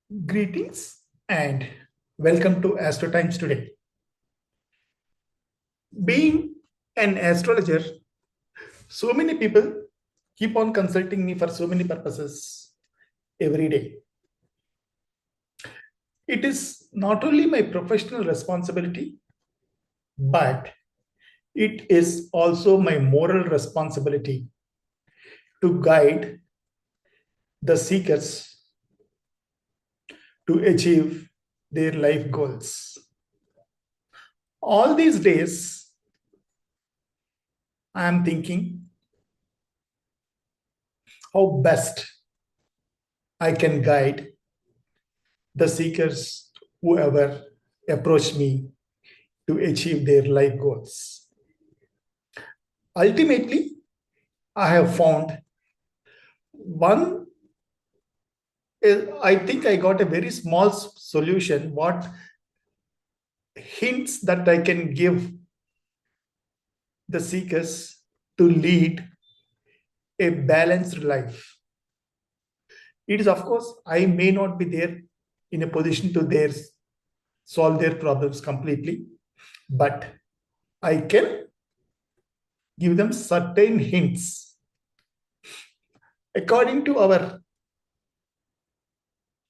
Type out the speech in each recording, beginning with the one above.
Greetings and welcome to Astro Times today. Being an astrologer, so many people keep on consulting me for so many purposes every day. It is not only my professional responsibility, but it is also my moral responsibility to guide the seekers to achieve their life goals. All these days, I am thinking how best I can guide the seekers, whoever approach me to achieve their life goals. Ultimately, I have found one, I think I got a very small solution, what hints that I can give the seekers to lead a balanced life. It is, of course, I may not be there in a position to solve their problems completely, but I can give them certain hints. According to our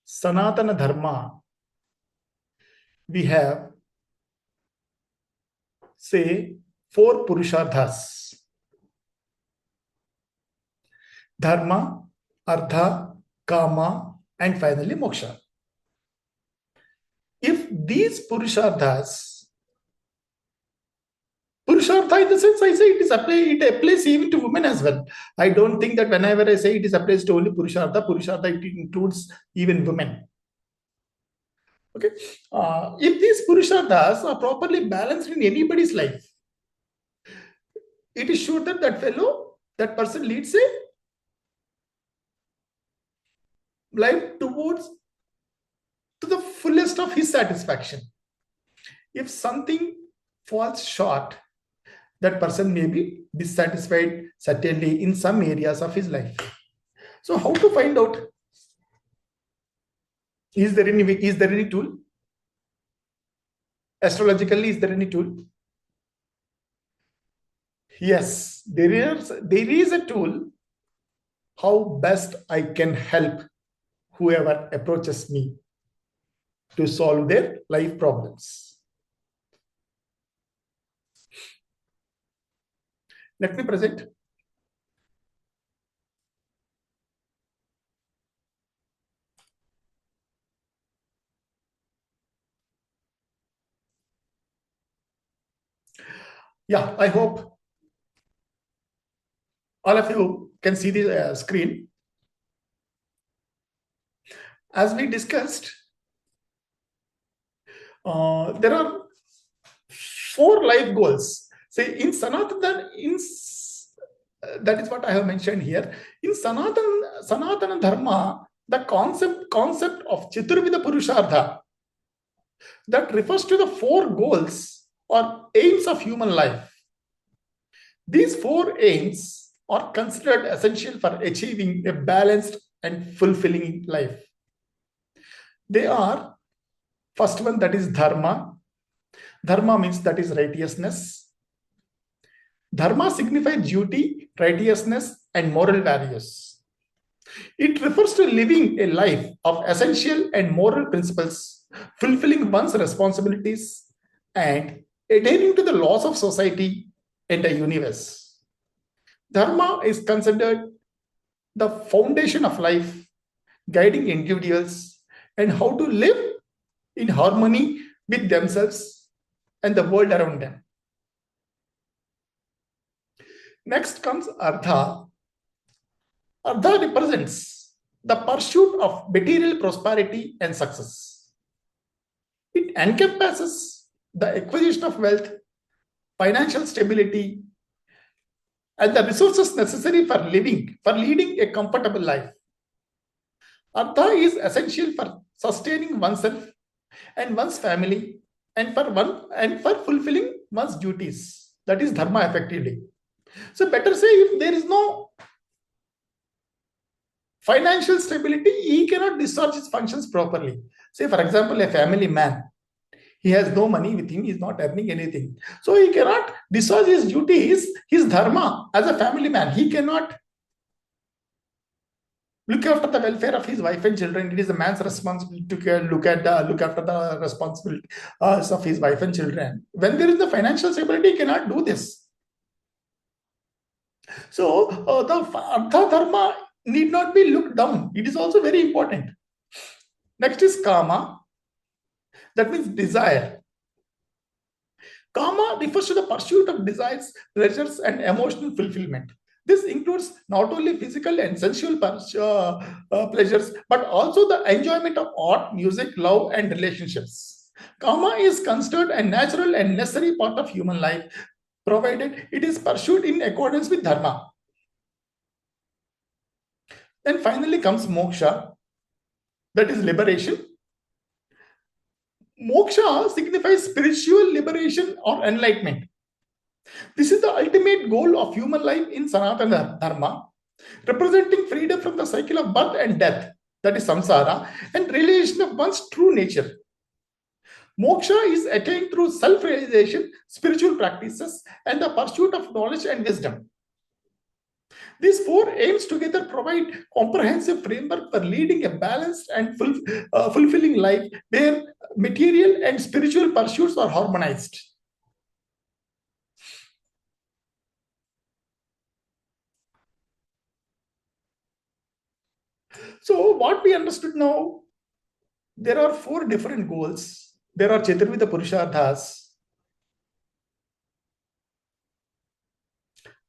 Sanatana Dharma, we have, say, 4 Purusharthas: Dharma, Artha, Kama, and finally Moksha. If these Purusharthas in the sense I say it applies even to women as well. I don't think that whenever I say it applies to only Purushartha, it includes even women. Okay. If these Purusharthas are properly balanced in anybody's life, it is sure that that person leads a life towards to the fullest of his satisfaction. If something falls short, that person may be dissatisfied, certainly in some areas of his life. So how to find out? Is there any tool? Astrologically, is there any tool? Yes, there is a tool. How best I can help whoever approaches me to solve their life problems. Let me present. Yeah, I hope all of you can see the screen. As we discussed, there are 4 life goals. Say in Sanatana, that is what I have mentioned here. In Sanatana Dharma, the concept of Chaturvidha Purushartha, that refers to the 4 goals or aims of human life. These 4 aims are considered essential for achieving a balanced and fulfilling life. They are, first one, that is Dharma. Dharma means that is righteousness. Dharma signifies duty, righteousness, and moral values. It refers to living a life of essential and moral principles, fulfilling one's responsibilities, and adhering to the laws of society and the universe. Dharma is considered the foundation of life, guiding individuals and how to live in harmony with themselves and the world around them. Next comes Artha. Artha represents the pursuit of material prosperity and success. It encompasses the acquisition of wealth, financial stability, and the resources necessary for leading a comfortable life. Artha is essential for sustaining oneself and one's family and for fulfilling one's duties. That is dharma effectively. So better say if there is no financial stability, he cannot discharge his functions properly. Say, for example, a family man, he has no money with him, he is not earning anything. So he cannot discharge his duties, his dharma as a family man. He cannot look after the welfare of his wife and children. It is a man's responsibility to look after the responsibilities of his wife and children. When there is the financial stability, he cannot do this. So the Artha Dharma need not be looked down. It is also very important. Next is Kama. That means desire. Kama refers to the pursuit of desires, pleasures, and emotional fulfillment. This includes not only physical and sensual pleasures, but also the enjoyment of art, music, love, and relationships. Kama is considered a natural and necessary part of human life, provided it is pursued in accordance with Dharma. Then finally comes moksha, that is liberation. Moksha signifies spiritual liberation or enlightenment. This is the ultimate goal of human life in Sanatana Dharma, representing freedom from the cycle of birth and death, that is samsara, and realization of one's true nature. Moksha is attained through self-realization, spiritual practices, and the pursuit of knowledge and wisdom. These four aims together provide comprehensive framework for leading a balanced and fulfilling life where material and spiritual pursuits are harmonized. So what we understood now, there are four different goals. There are Chaturvidha Purusharthas,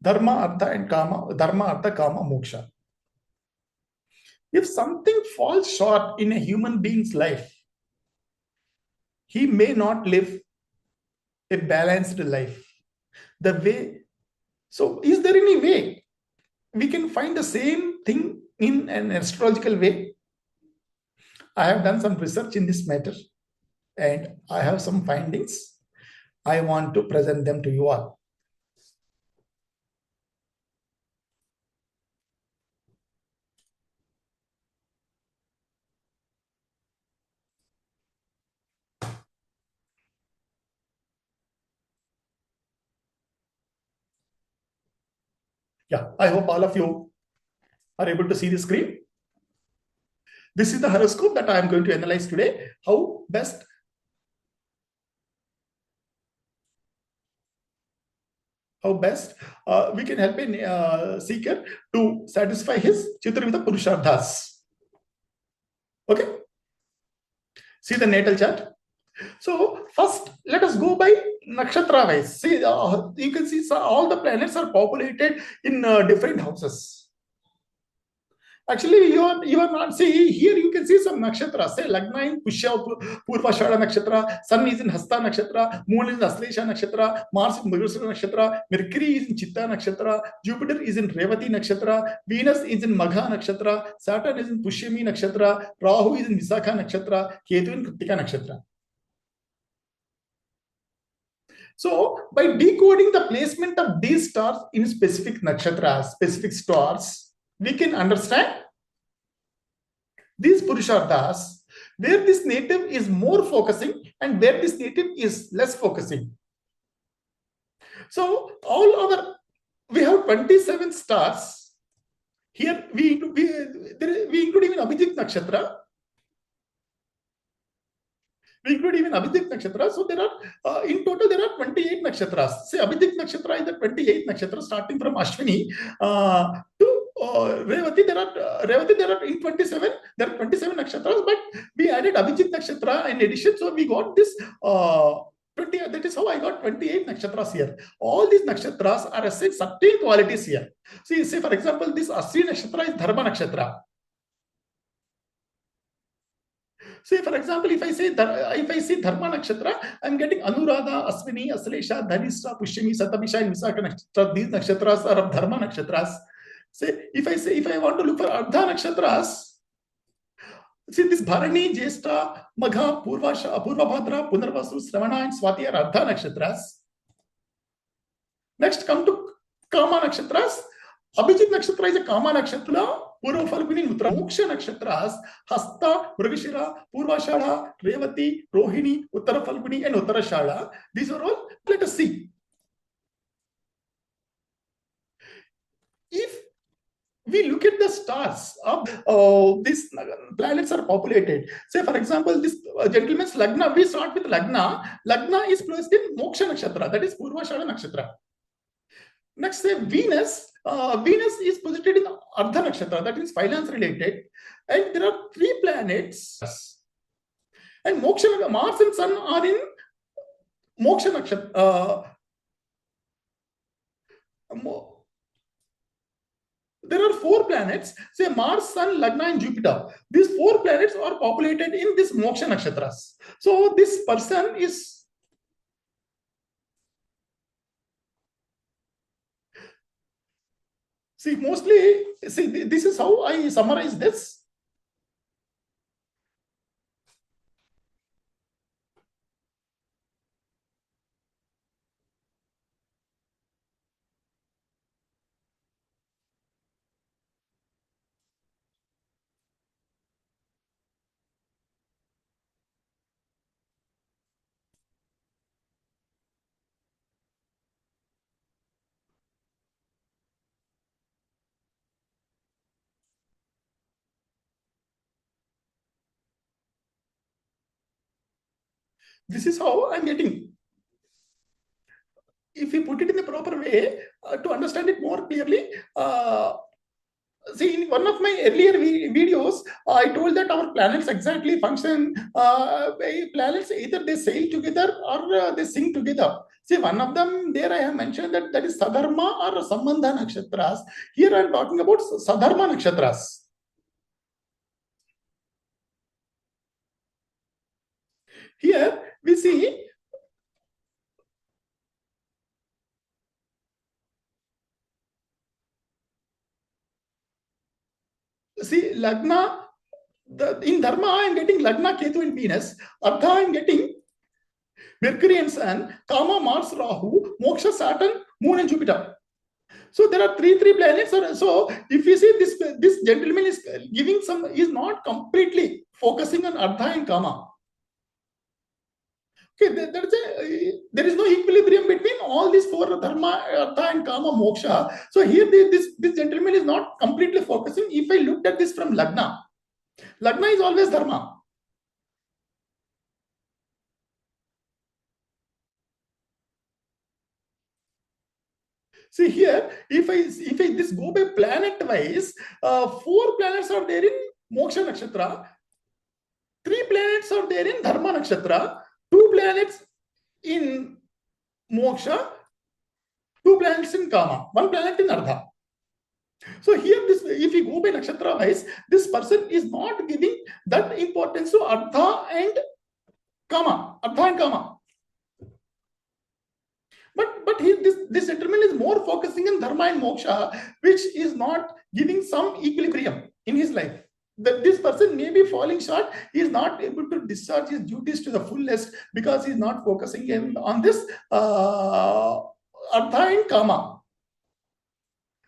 Dharma, Artha, and Kama. Dharma, Artha, Kama, Moksha. If something falls short in a human being's life, he may not live a balanced life. So is there any way we can find the same thing in an astrological way? I have done some research in this matter and I have some findings. I want to present them to you all. Yeah, I hope all of you are able to see the screen. This is the horoscope that I am going to analyze today. How best we can help a seeker to satisfy his Chaturvidha Purusharthas. Okay? See the natal chart. So first, let us go by nakshatra wise. See, you can see all the planets are populated in different houses. Actually, you are not. See, here you can see some nakshatras. Say Lagna in Pushya Purvashada nakshatra, Sun is in Hasta nakshatra, Moon is in Aslesha nakshatra, Mars is in Mrigasura nakshatra, Mercury is in Chitta nakshatra, Jupiter is in Revati nakshatra, Venus is in Magha nakshatra, Saturn is in Pushyami nakshatra, Rahu is in Visakha nakshatra, Ketu in Kritika nakshatra. So, by decoding the placement of these stars in specific nakshatras, specific stars, we can understand these Purusharthas, where this native is more focusing and where this native is less focusing. So, we have 27 stars. Here, we include even Abhijit Nakshatra. We include even Abhijit Nakshatra. So there are, in total, there are 28 Nakshatras. Say Abhijit Nakshatra is the 28 Nakshatra, starting from Ashwini to Revati. There are in 27, there are 27 Nakshatras, but we added Abhijit Nakshatra in addition. So we got this 20, that is how I got 28 Nakshatras here. All these Nakshatras are assigned certain qualities here. See, say for example, this Asri Nakshatra is Dharma Nakshatra. Say, for example, if I say Dharma Nakshatra, I'm getting Anuradha, Aswini, Aslesha, Dhanishta, Pushyami, Satabhisha, and Visakha Nakshatra. These Nakshatras are of Dharma Nakshatras. Say, if I want to look for Artha Nakshatras, see this Bharani, Jyeshta, Magha, Purvabhadra, Punarvasu, Shravana, and Swati are Artha Nakshatras. Next, come to Kama Nakshatras. Abhijit Nakshatra is a Kama Nakshatra. Purva Falguni Uttara. Moksha Nakshatras, Hasta, Mrigashira, Purvashada, Revati, Rohini, Uttara Falguni, and Uttarashada. These are all, let us see. If we look at the stars of these planets are populated. Say, for example, this gentleman's Lagna, we start with Lagna. Lagna is placed in Moksha Nakshatra, that is Purvashada Nakshatra. Next, say Venus. Venus is posited in Artha Nakshatra, that is finance related. And there are 3 planets. And Moksha, Mars and Sun are in Moksha Nakshatra. There are 4 planets, say Mars, Sun, Lagna, and Jupiter. These 4 planets are populated in this Moksha Nakshatras. So this person is, see, mostly, see, this is how I summarize this. This is how I'm getting. If we put it in the proper way, to understand it more clearly, see, in one of my earlier videos, I told that our planets exactly function. Planets either they sail together or they sing together. See, one of them there I have mentioned that is Sadharma or Sambandha Nakshatras. Here I am talking about Sadharma Nakshatras. Here we see Lagna, in Dharma I am getting Lagna, Ketu and Venus. Artha I am getting Mercury and Sun, Kama, Mars, Rahu, Moksha, Saturn, Moon and Jupiter. So there are three planets. So if you see this gentleman is giving some, is not completely focusing on Artha and Kama. Okay, there is no equilibrium between all these 4 Dharma, Artha and Kama, Moksha. So here this gentleman is not completely focusing. If I looked at this from Lagna, Lagna is always Dharma. See here, if I this go by planet wise, 4 planets are there in Moksha Nakshatra, 3 planets are there in Dharma Nakshatra, 2 planets in Moksha, 2 planets in Kama, 1 planet in Artha. So here, this, if you go by nakshatra wise, this person is not giving that importance to Artha and Kama. But this gentleman is more focusing on Dharma and Moksha, which is not giving some equilibrium in his life. That this person may be falling short, he is not able to discharge his duties to the fullest because he is not focusing on this Artha and Kama.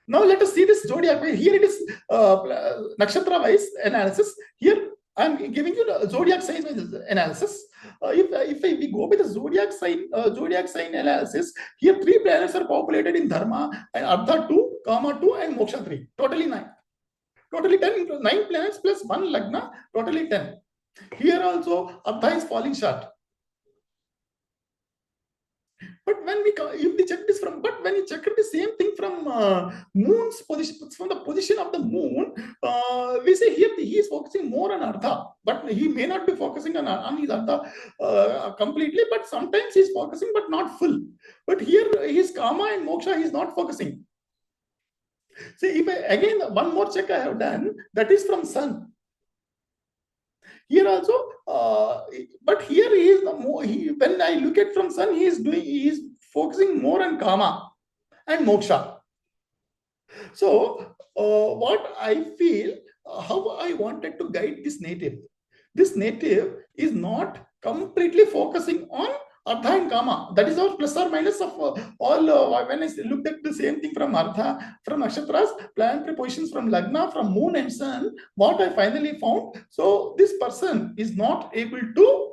Now let us see this zodiac. Here it is nakshatra wise analysis. Here I am giving you the zodiac sign analysis. If we go by the zodiac sign analysis, here 3 planets are populated in Dharma, and Artha 2, Kama 2, and Moksha 3. Totally 9. Totally 10. 9 planets plus 1 Lagna. Totally 10. Here also Artha is falling short. But when we check this from, but when you check the same thing from moon's position, from the position of the moon, we say here he is focusing more on Artha, but he may not be focusing on his Artha completely, but sometimes he is focusing, but not full. But here his Kama and Moksha he is not focusing. See, if again one more check I have done, that is from Sun. Here also, but here he is when I look at from Sun, he is focusing more on Kama and Moksha. So what I feel, how I wanted to guide this native is not completely focusing on Artha and Kama. That is our plus or minus of all. When I looked at the same thing from Artha, from Nakshatras, plant prepositions from Lagna, from Moon and Sun, what I finally found. So this person is not able to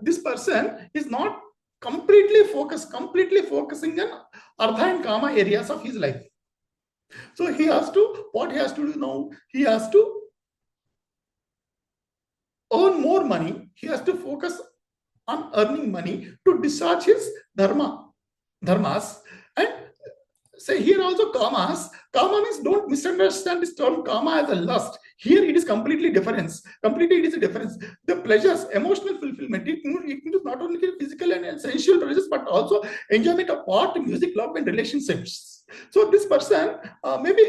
this person is not completely focusing on Artha and Kama areas of his life. So he has to, what he has to do now? He has to earn more money. He has to focus on earning money to discharge his dharmas. And say here also kamas. Kama means, don't misunderstand this term kama as a lust. Here it is completely different. Completely it is a difference. The pleasures, emotional fulfillment, it includes not only physical and sensual pleasures, but also enjoyment of art, music, love, and relationships. So this person maybe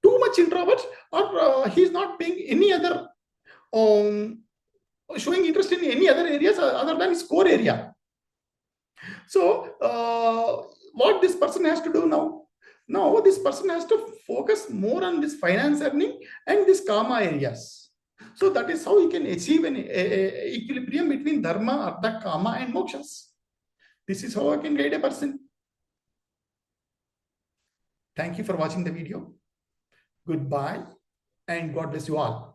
too much introvert, or he is not paying any other showing interest in any other areas other than his core area. So what this person has to do now? Now this person has to focus more on this finance earning and this karma areas. So that is how he can achieve an equilibrium between dharma, artha, kama, and mokshas. This is how I can guide a person. Thank you for watching the video. Goodbye and God bless you all.